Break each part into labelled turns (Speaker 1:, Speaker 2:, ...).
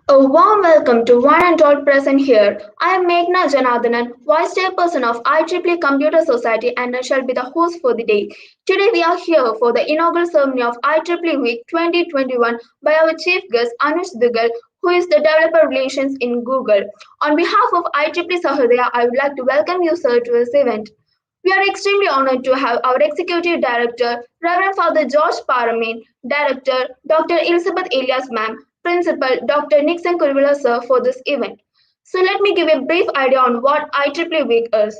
Speaker 1: A warm welcome to one and all present here. I am Meghna Janardhanan, Vice Chairperson of IEEE Computer Society and I shall be the host for the day. Today we are here for the inaugural ceremony of IEEE Week 2021 by our chief guest Anuj Duggal, who is the Developer Relations in Google. On behalf of IEEE Sahrdaya, I would like to welcome you sir to this event. We are extremely honored to have our Executive Director, Reverend Father George Paramin, Director, Dr. Elizabeth Elias Ma'am, Principal, Dr. Nixon Kurvula Sir for this event. So let me give a brief idea on what IEEE Week is.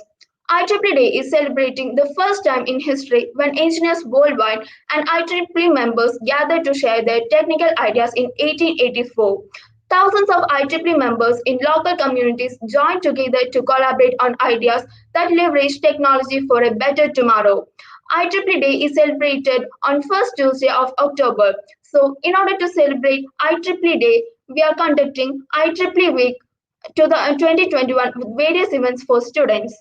Speaker 1: IEEE Day is celebrating the first time in history when engineers worldwide and IEEE members gathered to share their technical ideas in 1884. Thousands of IEEE members in local communities joined together to collaborate on ideas that leverage technology for a better tomorrow. IEEE Day is celebrated on first Tuesday of October. So, in order to celebrate IEEE Day, we are conducting IEEE Week to the 2021 with various events for students.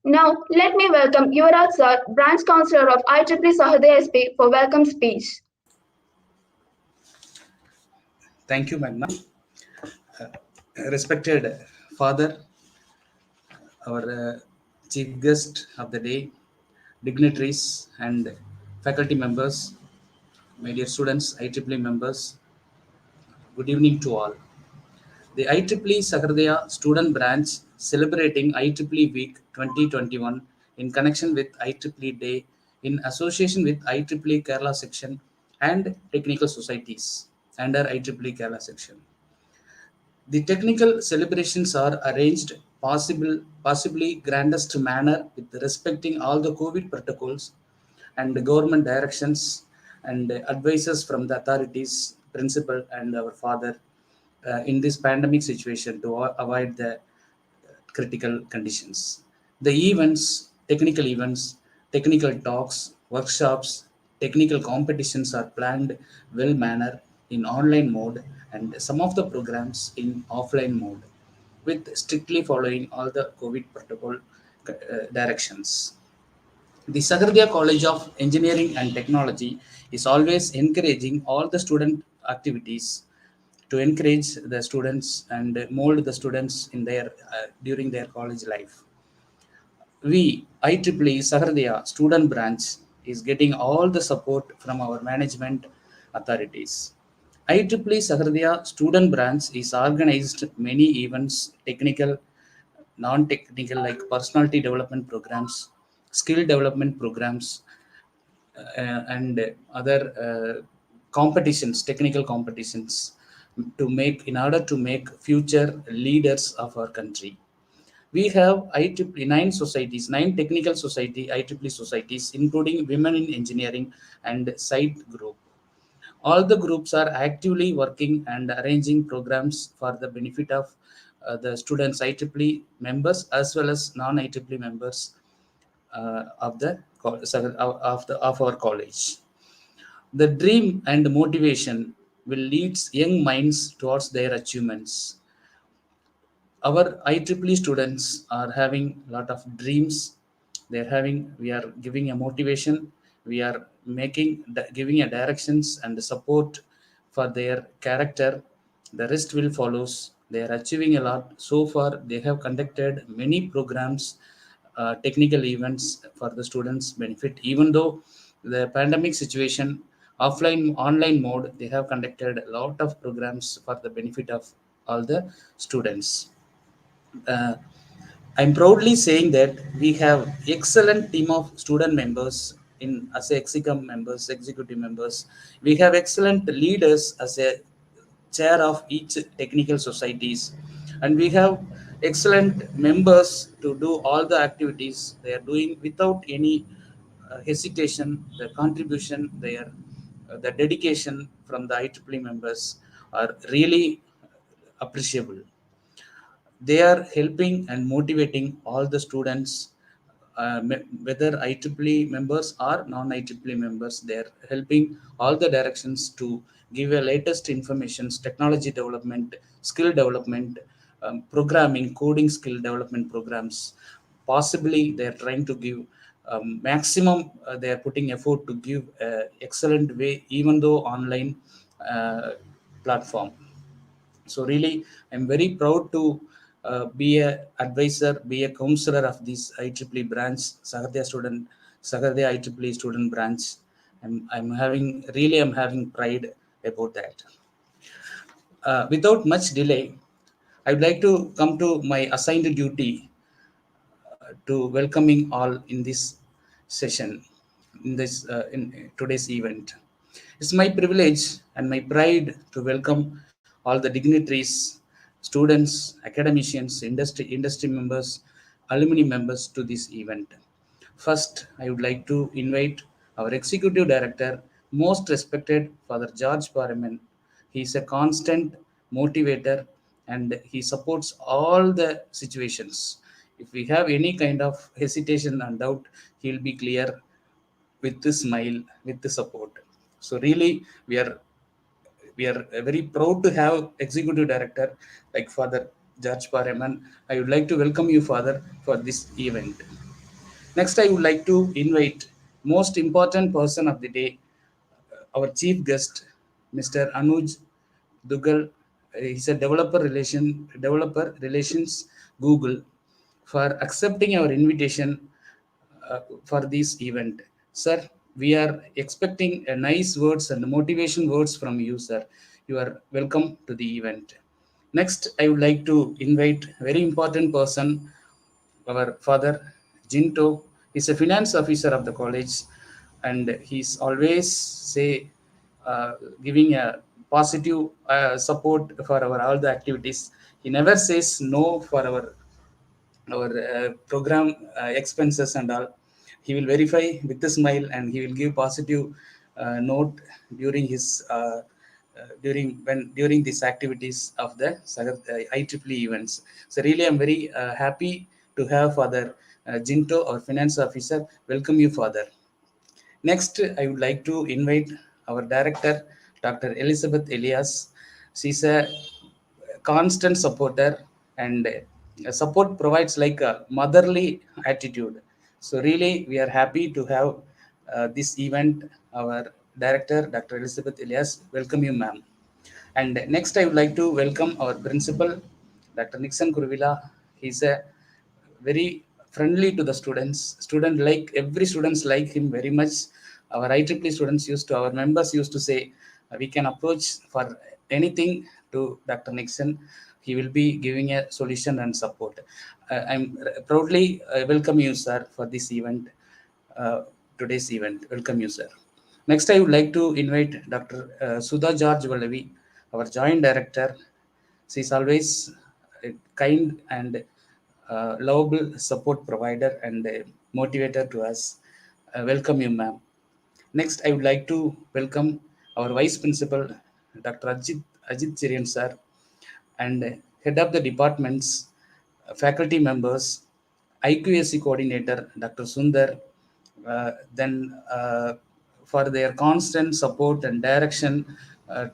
Speaker 1: Now, let me welcome Yuvraj Sir, Branch Counselor of IEEE Sahrdaya SB for welcome speech.
Speaker 2: Thank you, Magna. Respected Father, our chief guest of the day, dignitaries and faculty members, my dear students, IEEE members, good evening to all. The IEEE Sahrdaya Student Branch celebrating IEEE Week 2021 in connection with IEEE Day in association with IEEE Kerala section and technical societies under IEEE Kerala section. The technical celebrations are arranged possibly grandest manner with respecting all the COVID protocols and the government directions and advices from the authorities, principal and our father in this pandemic situation to avoid the critical conditions. The events, technical talks, workshops, technical competitions are planned well manner in online mode and some of the programs in offline mode with strictly following all the COVID protocol directions. The Sahardaya College of Engineering and Technology is always encouraging all the student activities to encourage the students and mold the students in their during their college life. We, IEEE Sahardaya Student Branch, is getting all the support from our management authorities. IEEE Sahardaya Student Branch is organized many events, technical, non-technical like personality development programs, skill development programs, and other competitions, technical competitions to make in order to make future leaders of our country. We have IEEE nine technical IEEE societies, including Women in Engineering and Site Group. All the groups are actively working and arranging programs for the benefit of the students, IEEE members as well as non-IEEE members of our college. The dream and motivation will lead young minds towards their achievements. Our IEEE students are having a lot of dreams. We are giving a motivation. We are giving a directions and the support for their character. The rest will follows. They are achieving a lot. So far, they have conducted many programs, technical events for the students' benefit. Even though the pandemic situation, online mode, they have conducted a lot of programs for the benefit of all the students. uh, I'm proudly saying that we have excellent team of student members in as a executive members. We have excellent leaders as a chair of each technical societies, and we have excellent members to do all the activities they are doing without any hesitation. The contribution, the dedication from the IEEE members are really appreciable. They are helping and motivating all the students, whether IEEE members or non-IEEE members. They are helping all the directions to give a latest informations, technology development, skill development, programming, coding skill development programs. Possibly they are trying to give maximum. They are putting effort to give excellent way, even though online platform. So really I'm very proud to be a advisor, be a counselor of this IEEE branch, Sahrdaya IEEE student branch. I'm having really I'm having pride about that. Without much delay, I would like to come to my assigned duty to welcoming all in this session, in today's event. It's my privilege and my pride to welcome all the dignitaries, students, academicians, industry members, alumni members to this event. First, I would like to invite our executive director, most respected Father George Paraman. He is a constant motivator and he supports all the situations. If we have any kind of hesitation and doubt, he will be clear with the smile, with the support. So really, we are very proud to have executive director like Father George Paraman. I would like to welcome you, Father, for this event. Next, I would like to invite most important person of the day, our chief guest, Mr. Anuj Duggal. He's a developer relations Google, for accepting our invitation for this event. Sir, we are expecting a nice words and motivation words from you, sir. You are welcome to the event. Next, I would like to invite very important person, our father Jinto. He's a finance officer of the college, and he's always say uh, giving a positive support for our all the activities. He never says no for our program expenses and all. He will verify with a smile and he will give positive note during his during these activities of the IEEE events. So really I'm very happy to have Father Jinto, our finance officer. Welcome you, Father. Next, I would like to invite our director, Dr. Elizabeth Elias. She's a constant supporter, and support provides like a motherly attitude. So really, we are happy to have this event. Our director, Dr. Elizabeth Elias. Welcome you, ma'am. And next, I would like to welcome our principal, Dr. Nixon Kurvila. He's a very friendly to the students. Student like every students like him very much. Our IEEE students our members used to say, we can approach for anything to Dr. Nixon. He will be giving a solution and support. I'm proudly welcome you, sir, for this event, uh, today's event. Welcome you, sir. Next, I would like to invite Dr. Sudha George Vallavi, our joint director. She's always a kind and lovable support provider and a motivator to us. Welcome you, ma'am. Next, I would like to welcome our vice principal, Dr. Ajit Chirian, sir, and head of the departments, faculty members, IQAC coordinator, Dr. Sundar, then for their constant support and direction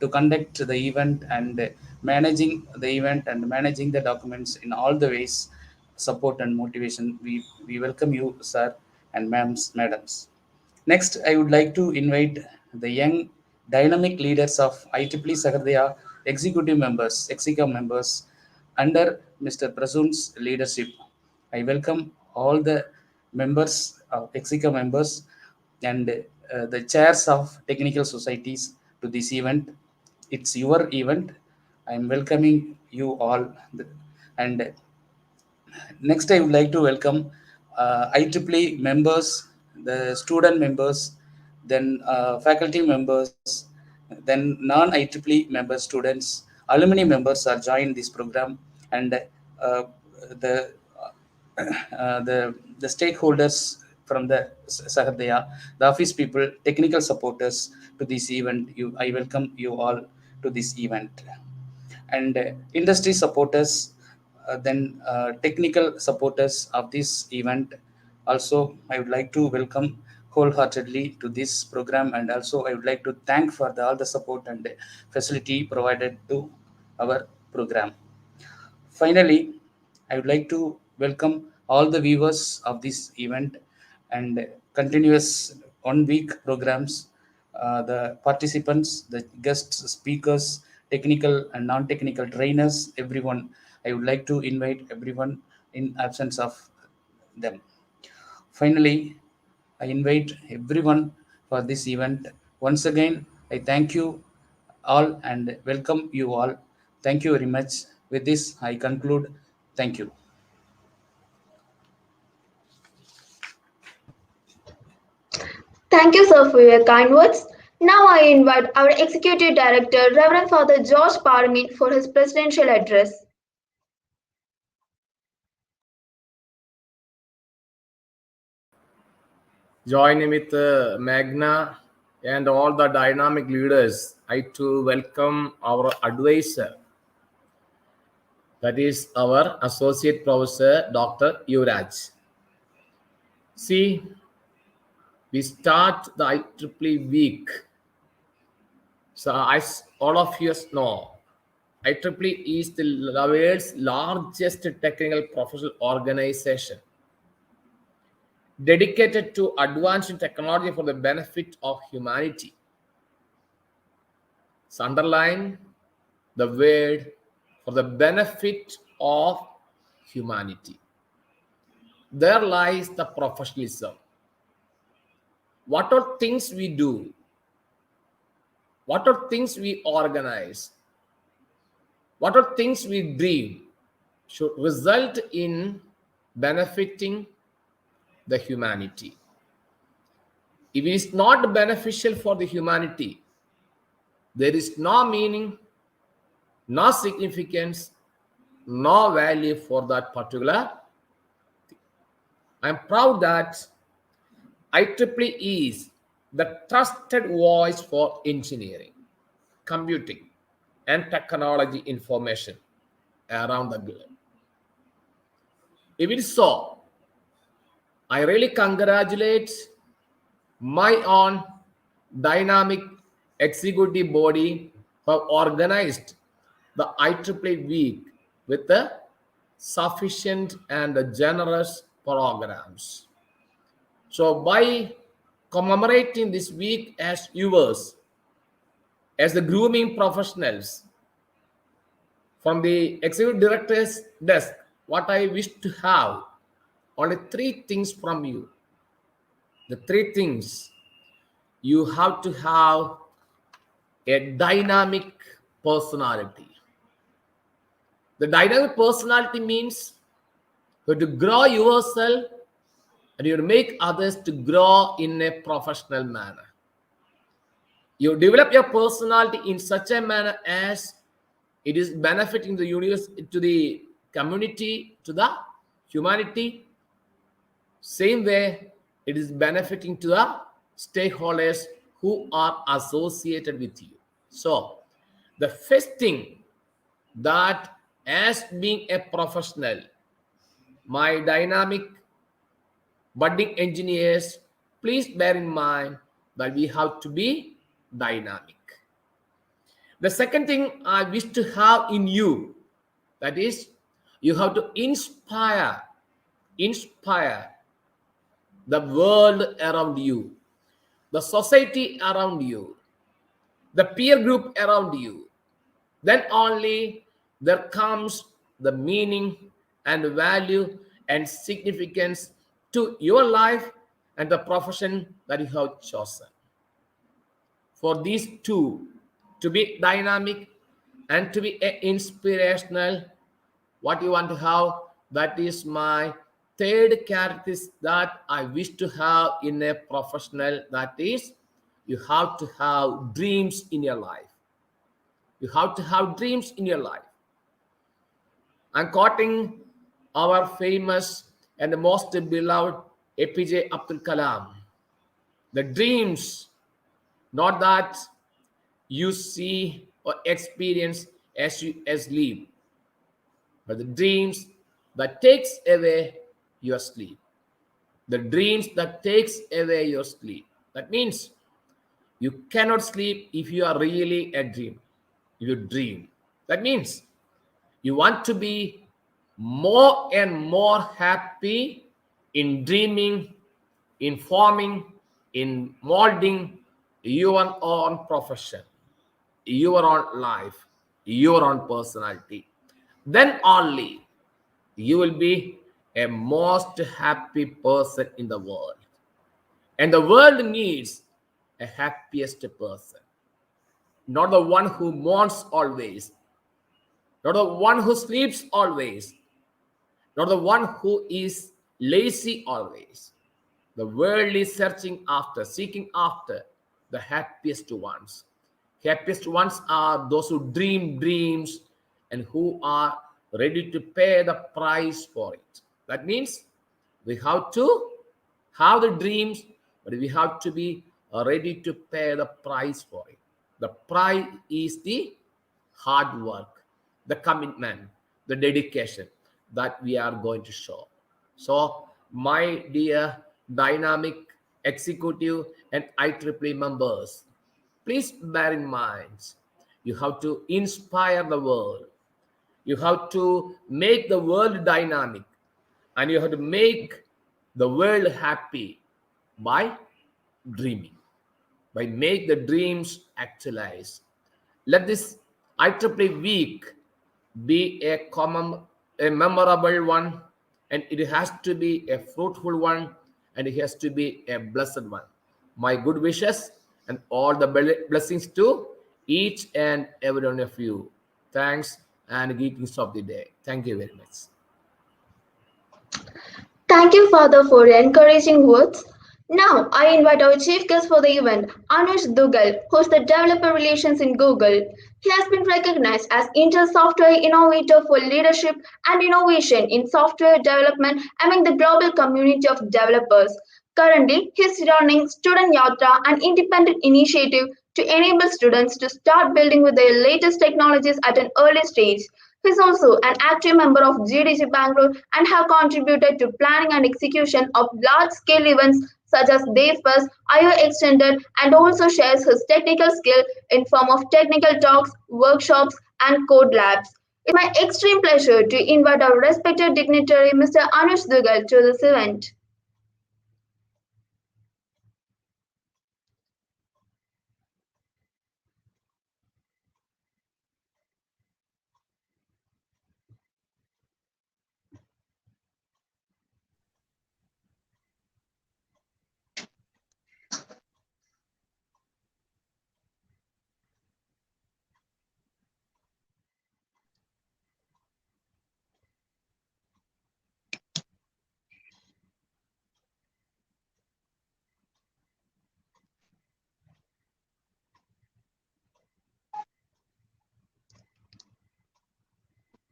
Speaker 2: to conduct the event and managing the event and managing the documents in all the ways, support and motivation. We welcome you, sir and madams. Next, I would like to invite the young dynamic leaders of IEEE Sahrdaya executive members under Mr. Prasoon's leadership. I welcome all the members of executive members and the chairs of technical societies to this event. It's your event. I am welcoming you all. And next, I would like to welcome IEEE members, the student members, then faculty members, then non-IEEE member students, alumni members are joined this program, and the the stakeholders from the Sahrdaya, the office people, technical supporters to this event. I welcome you all to this event, and industry supporters, then technical supporters of this event. Also, I would like to welcome wholeheartedly to this program, and also I would like to thank for all the support and facility provided to our program. Finally, I would like to welcome all the viewers of this event and continuous 1 week programs, the participants, the guest speakers, technical and non-technical trainers, everyone. I would like to invite everyone in absence of them. Finally, I invite everyone for this event. Once again, I thank you all and welcome you all. Thank you very much. With this, I conclude. Thank you.
Speaker 1: Thank you, sir, for your kind words. Now I invite our Executive Director, Reverend Father George Parmin, for his presidential address.
Speaker 3: Joining with Magna and all the dynamic leaders, I too welcome our advisor, that is our Associate Professor, Dr. Yuvraj. See, we start the IEEE week. So as all of you know, IEEE is the world's largest technical professional organization dedicated to advancing technology for the benefit of humanity. It's underline the word for the benefit of humanity. There lies the professionalism. What are things we do? What are things we organize? What are things we dream should result in benefiting the humanity. If it is not beneficial for the humanity, there is no meaning, no significance, no value for that particular thing. I am proud that IEEE is the trusted voice for engineering, computing, and technology information around the globe. If it is so, I really congratulate my own dynamic executive body who have organized the IEEE week with the sufficient and generous programs. So by commemorating this week as yours, as the grooming professionals from the executive director's desk, what I wish to have only three things from you. The three things: you have to have a dynamic personality. The dynamic personality means you have to grow yourself and you make others to grow in a professional manner. You develop your personality in such a manner as it is benefiting the universe, to the community, to the humanity. Same way, it is benefiting to the stakeholders who are associated with you. So, the first thing that, as being a professional, my dynamic budding engineers, please bear in mind that we have to be dynamic. The second thing I wish to have in you, that is, you have to inspire the world around you, the society around you, the peer group around you. Then only there comes the meaning and value and significance to your life and the profession that you have chosen. For these two, to be dynamic and to be inspirational, what you want to have, that is my third characteristic that I wish to have in a professional. That is, you have to have dreams in your life. You have to have dreams in your life. I'm quoting our famous and the most beloved APJ Abdul Kalam. The dreams, not that you see or experience as you live, but the dreams that takes away your sleep. The dreams that takes away your sleep. That means you cannot sleep if you are really a dream. You dream. That means you want to be more and more happy in dreaming, in forming, in molding your own profession, your own life. your own personality, then only you will be a most happy person in the world. And the world needs a happiest person, not the one who mourns always, not the one who sleeps always, not the one who is lazy always. The world is seeking after the happiest ones. Happiest ones are those who dream dreams and who are ready to pay the price for it. That means we have to have the dreams, but we have to be ready to pay the price for it. The price is the hard work, the commitment, the dedication that we are going to show. So, my dear dynamic executive and IEEE members, please bear in mind you have to inspire the world. You have to make the world dynamic, and you have to make the world happy by dreaming, by make the dreams actualize. Let this IEEE week be a memorable one, and it has to be a fruitful one, and it has to be a blessed one. My good wishes and all the blessings to each and every one of you. Thanks and greetings of the day. Thank you very much.
Speaker 1: Thank you, Father, for your encouraging words. Now, I invite our chief guest for the event, Anuj Duggal, who's the Developer Relations in Google. He has been recognized as Intel Software Innovator for Leadership and Innovation in Software Development among the global community of developers. Currently, he is running Student Yatra, an independent initiative to enable students to start building with their latest technologies at an early stage. He is also an active member of GDG Bangalore and have contributed to planning and execution of large-scale events such as DevFest, IO Extended, and also shares his technical skill in form of technical talks, workshops, and code labs. It's my extreme pleasure to invite our respected dignitary, Mr. Anuj Duggal, to this event.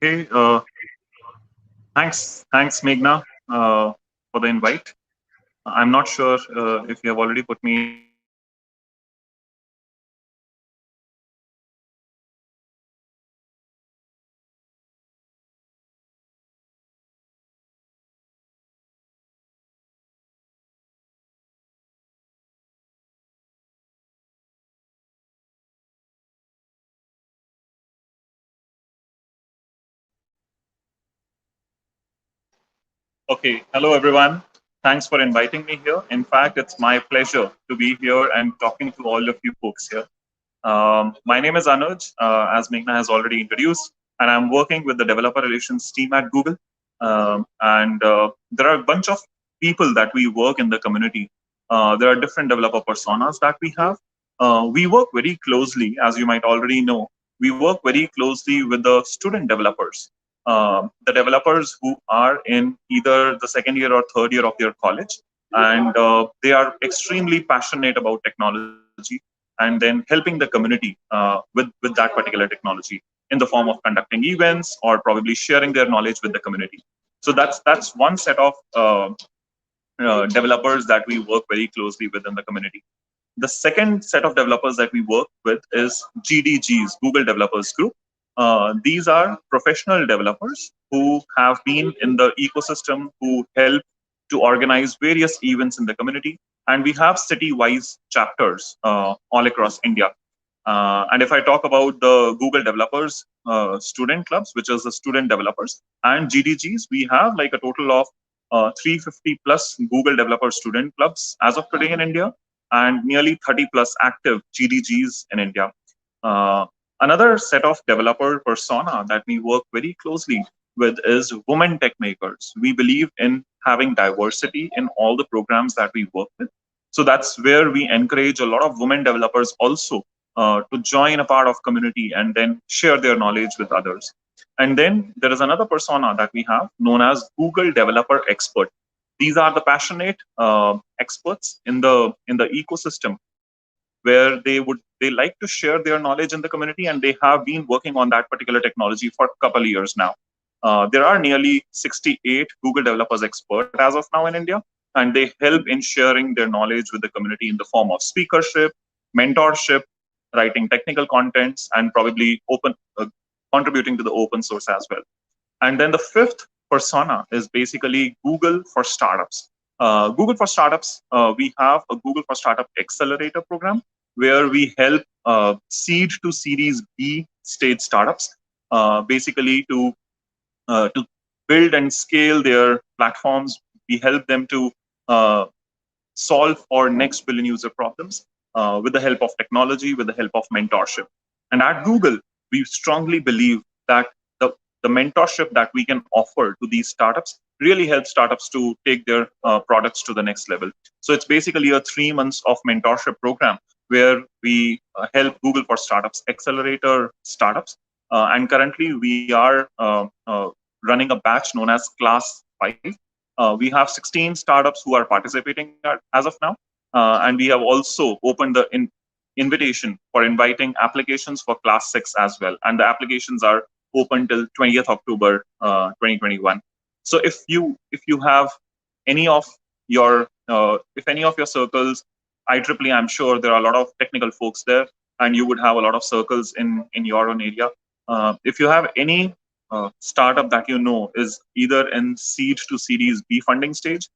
Speaker 4: Hey, thanks, Meghna, for the invite. I'm not sure if you have already put me in the queue or not, but okay. Hello, everyone. Thanks for inviting me here. In fact, it's my pleasure to be here and talking to all of you folks here. My name is Anuj, as Meghna has already introduced, and I'm working with the developer relations team at Google. And there are a bunch of people that we work in the community. There are different developer personas that we have. We work very closely, as you might already know. We work very closely with the student developers, the developers who are in either the second year or third year of their college, and they are extremely passionate about technology and then helping the community with that particular technology in the form of conducting events or probably sharing their knowledge with the community. So that's one set of developers that we work very closely with in the community. The second set of developers that we work with is GDGs, Google Developers Group. These are professional developers who have been in the ecosystem, who help to organize various events in the community. And we have city-wise chapters all across India. And if I talk about the Google Developers Student Clubs, which is the student developers, and GDGs, we have like a total of 350 plus Google Developer Student Clubs as of today in India, and nearly 30 plus active GDGs in India. Uh, Another set of developer persona that we work very closely with is women tech makers. We believe in having diversity in all the programs that we work with. So that's where we encourage a lot of women developers also to join a part of community and then share their knowledge with others. And then there is another persona that we have known as Google Developer Expert. These are the passionate experts in the ecosystem where they like to share their knowledge in the community, and they have been working on that particular technology for a couple of years now. There are nearly 68 Google developers expert as of now in India, and they help in sharing their knowledge with the community in the form of speakership, mentorship, writing technical contents, and probably contributing to the open source as well. And then the fifth persona is basically Google for Startups. Google for Startups, we have a Google for Startup Accelerator program where we help seed to Series B stage startups, basically to build and scale their platforms. We help them to solve for next billion user problems with the help of technology, with the help of mentorship. And at Google, we strongly believe that the mentorship that we can offer to these startups really helps startups to take their products to the next level. So it's basically a 3 months of mentorship program where we help Google for Startups accelerator startups. And currently we are running a batch known as Class 5. We have 16 startups who are participating as of now. And we have also opened the invitation for inviting applications for Class 6 as well. And the applications are open till 20th October 2021. So if you have any of your if any of your circles, IEEE, I'm sure there are a lot of technical folks there, and you would have a lot of circles in your own area. If you have any startup that you know is either in seed to Series B funding stage,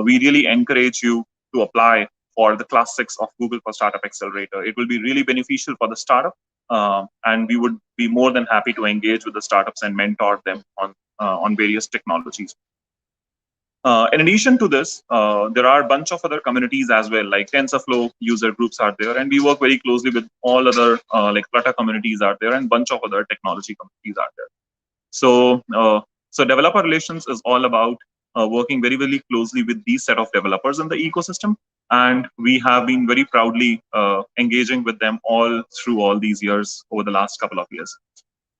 Speaker 4: we really encourage you to apply for the Class 6 of Google for Startup Accelerator. It will be really beneficial for the startup, and we would be more than happy to engage with the startups and mentor them on various technologies. In addition to this, there are a bunch of other communities as well, like TensorFlow user groups are there, and we work very closely with all other like Flutter communities are there, and bunch of other technology communities are there. So developer relations is all about working very, very closely with these set of developers in the ecosystem, and we have been very proudly engaging with them all through all these years over the last couple of years.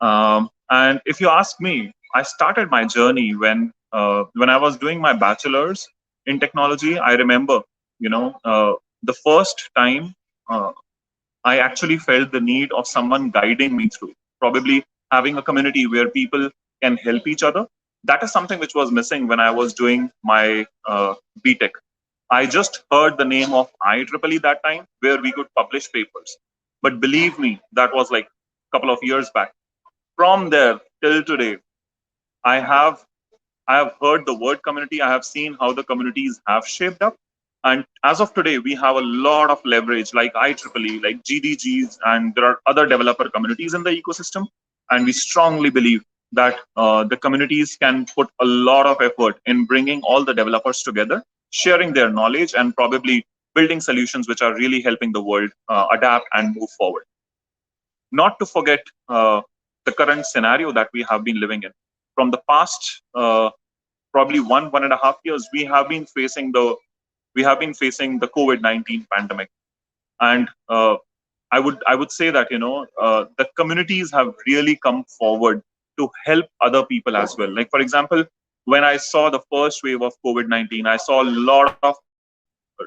Speaker 4: And if you ask me, I started my journey when I was doing my bachelor's in technology. I remember, the first time I actually felt the need of someone guiding me through, probably having a community where people can help each other. That is something which was missing when I was doing my BTech. I just heard the name of IEEE that time, where we could publish papers. But believe me, that was like a couple of years back. From there till today, I have heard the word community. I have seen how the communities have shaped up. And as of today, we have a lot of leverage like IEEE, like GDGs, and there are other developer communities in the ecosystem. And we strongly believe that the communities can put a lot of effort in bringing all the developers together, sharing their knowledge, and probably building solutions which are really helping the world adapt and move forward. Not to forget the current scenario that we have been living in. From the past probably 1.5 years, we have been facing the COVID-19 pandemic, and I would say that the communities have really come forward to help other people as well. Like, for example, when I saw the first wave of COVID-19, I saw a lot of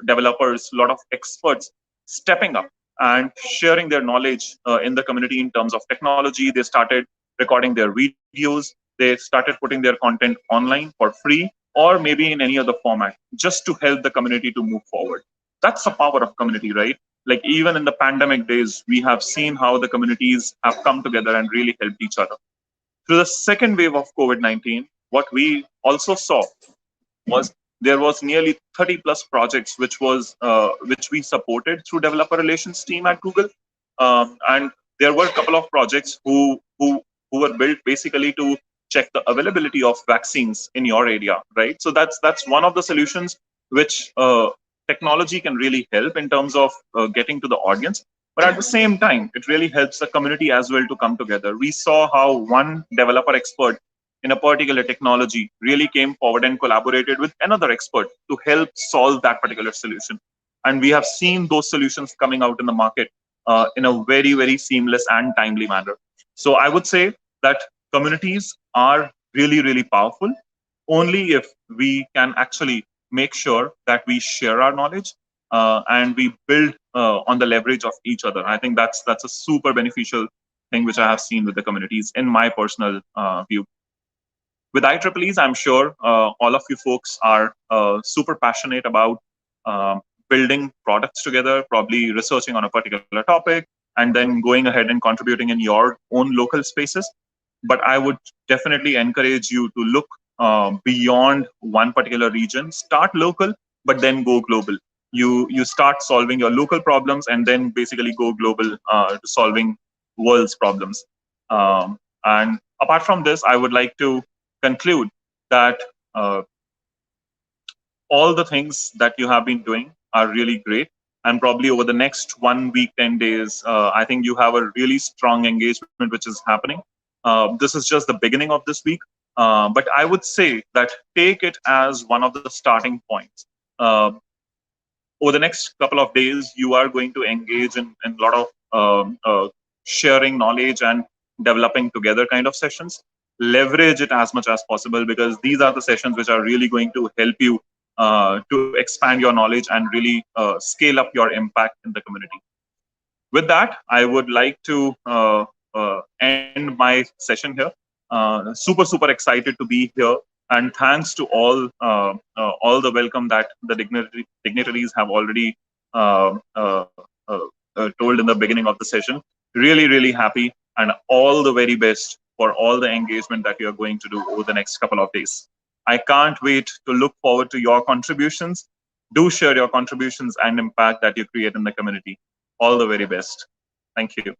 Speaker 4: developers, a lot of experts stepping up and sharing their knowledge in the community in terms of technology. They started recording their videos. They started putting their content online for free, or maybe in any other format, just to help the community to move forward. That's the power of community, right? Like, even in the pandemic days, we have seen how the communities have come together and really helped each other. Through the second wave of COVID-19, what we also saw was there was nearly 30 plus projects which we supported through developer relations team at Google, and there were a couple of projects who were built basically to check the availability of vaccines in your area, right? So that's one of the solutions which technology can really help in terms of getting to the audience. But at the same time, it really helps the community as well to come together. We saw how one developer expert in a particular technology really came forward and collaborated with another expert to help solve that particular solution. And we have seen those solutions coming out in the market in a very, very seamless and timely manner. So I would say that communities are really, really powerful only if we can actually make sure that we share our knowledge and we build on the leverage of each other. I think that's a super beneficial thing which I have seen with the communities in my personal view. With IEEEs, I'm sure all of you folks are super passionate about building products together, probably researching on a particular topic, and then going ahead and contributing in your own local spaces. But I would definitely encourage you to look beyond one particular region. Start local, but then go global. You start solving your local problems and then basically go global to solving world's problems. And apart from this, I would like to conclude that all the things that you have been doing are really great. And probably over the next 1 week, 10 days, I think you have a really strong engagement which is happening. This is just the beginning of this week. But I would say that take it as one of the starting points. Over the next couple of days, you are going to engage in a lot of sharing knowledge and developing together kind of sessions. Leverage it as much as possible because these are the sessions which are really going to help you to expand your knowledge and really scale up your impact in the community. With that, I would like to end my session here. Super excited to be here, and thanks to all the welcome that the dignitaries have already told in the beginning of the session. Really happy, and all the very best for all the engagement that you are going to do over the next couple of days. I can't wait to look forward to your contributions. Do share your contributions and impact that you create in the community. All the very best. Thank you.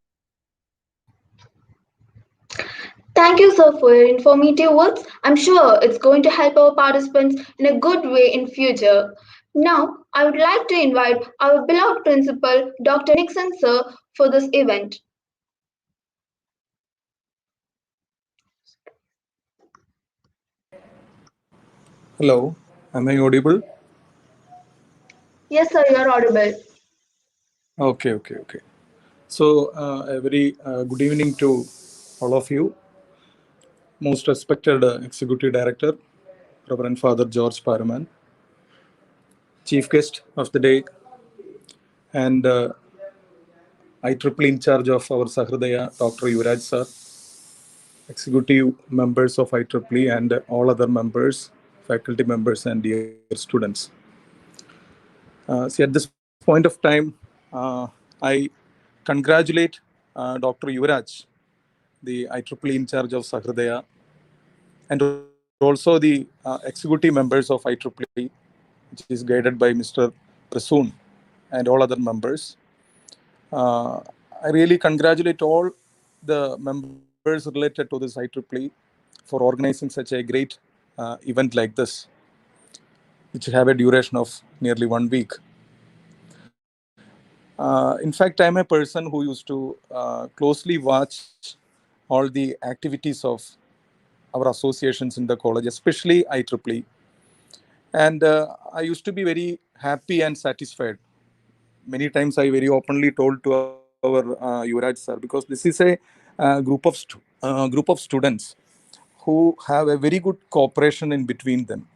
Speaker 1: Thank you, sir, for your informative words. I'm sure it's going to help our participants in a good way in future. Now, I would like to invite our beloved principal, Dr. Nixon, sir, for this event.
Speaker 5: Hello, am I audible?
Speaker 1: Yes, sir, you are audible.
Speaker 5: Okay. So, a very good evening to all of you. Most respected Executive Director, Reverend Father George Paraman, Chief Guest of the day, and IEEE in charge of our Sahrdaya, Dr. Yuvraj sir, executive members of IEEE, and all other members, faculty members, and dear students. See, at this point of time, I congratulate Dr. Yuvraj, the IEEE in charge of Sahrdaya, and also the executive members of IEEE, which is guided by Mr. Prasoon and all other members. I really congratulate all the members related to this IEEE for organizing such a great event like this, which have a duration of nearly 1 week. In fact, I'm a person who used to closely watch all the activities of our associations in the college, especially IEEE. And I used to be very happy and satisfied. Many times I very openly told to our Yuvraj sir, because this is a group of students who have a very good cooperation in between them.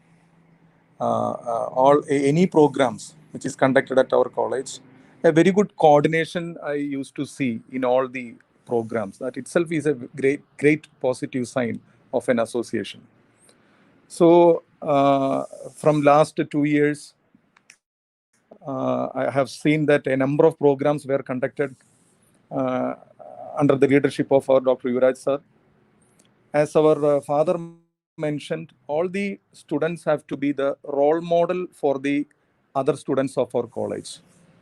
Speaker 5: Any programs which is conducted at our college, a very good coordination I used to see in all the programs. That itself is a great positive sign of an association. So from last 2 years, I have seen that a number of programs were conducted under the leadership of our Dr. Yuvraj sir. As our father mentioned, all the students have to be the role model for the other students of our college.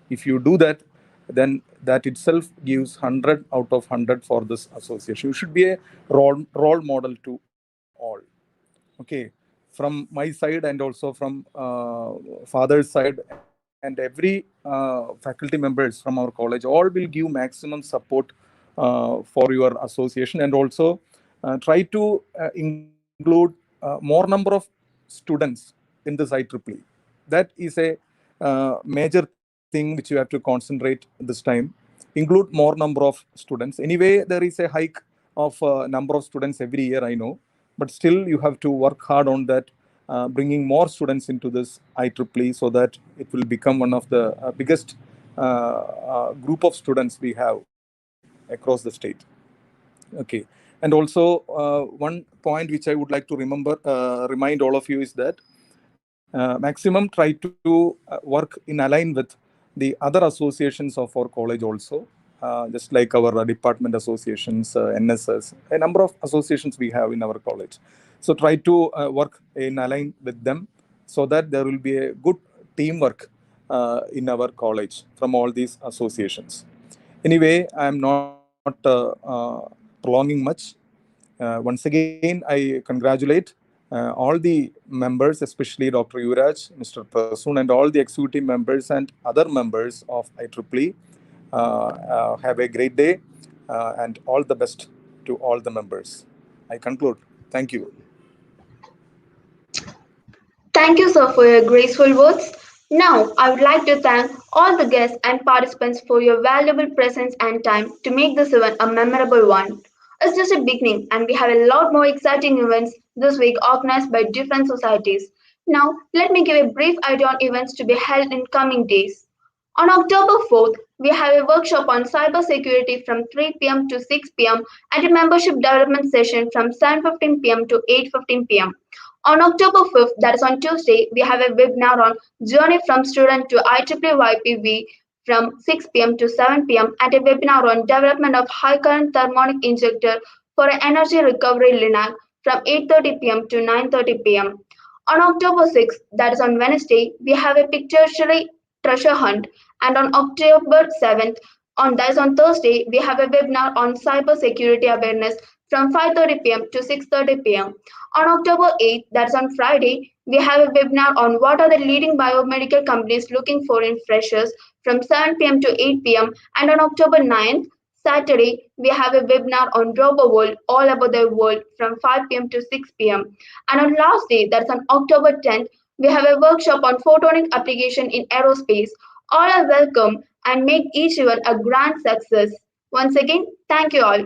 Speaker 5: If you do that, then that itself gives 100 out of 100 for this association. You should be a role model to all. Okay, from my side and also from father's side and and every faculty members from our college all will give maximum support for your association, and also try to include more number of students in this IEEE. That is a major thing which you have to concentrate this time. Include more number of students. Anyway, there is a hike of number of students every year, I know, but still you have to work hard on that, bringing more students into this IEEE so that it will become one of the biggest group of students we have across the state. Okay. And also one point which I would like to remind all of you is that maximum try to work in align with the other associations of our college also, just like our department associations, NSS, a number of associations we have in our college. So try to work in align with them so that there will be a good teamwork in our college from all these associations. Anyway, I am not prolonging much. Once again, I congratulate all the members, especially Dr. Yuvraj, Mr. Prasoon, and all the executive members and other members of IEEE. Have a great day and all the best to all the members. I conclude. Thank you.
Speaker 1: Thank you, sir, for your graceful words. Now, I would like to thank all the guests and participants for your valuable presence and time to make this event a memorable one. It's just a beginning, and we have a lot more exciting events this week organized by different societies. Now, let me give a brief idea on events to be held in coming days. On October 4th, we have a workshop on cybersecurity from 3 p.m. to 6 p.m. and a membership development session from 7:15 p.m. to 8:15 p.m. On October 5th, that is on Tuesday, we have a webinar on Journey from Student to IEEE YPV from 6 p.m. to 7 p.m. and a webinar on development of high current thermonic injector for an energy recovery LINAC from 8:30 p.m. to 9:30 p.m. On October 6th, that is on Wednesday, we have a pictorial treasure hunt, and on October 7th, that is on Thursday, we have a webinar on cyber security awareness from 5:30 p.m. to 6:30 p.m. On October 8th, that's on Friday, we have a webinar on what are the leading biomedical companies looking for in freshers from 7 p.m. to 8 p.m. And on October 9th, Saturday, we have a webinar on RoboWorld all about the world from 5 p.m. to 6 p.m. And on last day, that's on October 10th, we have a workshop on photonic application in aerospace. All are welcome and make each event a grand success. Once again, thank you all.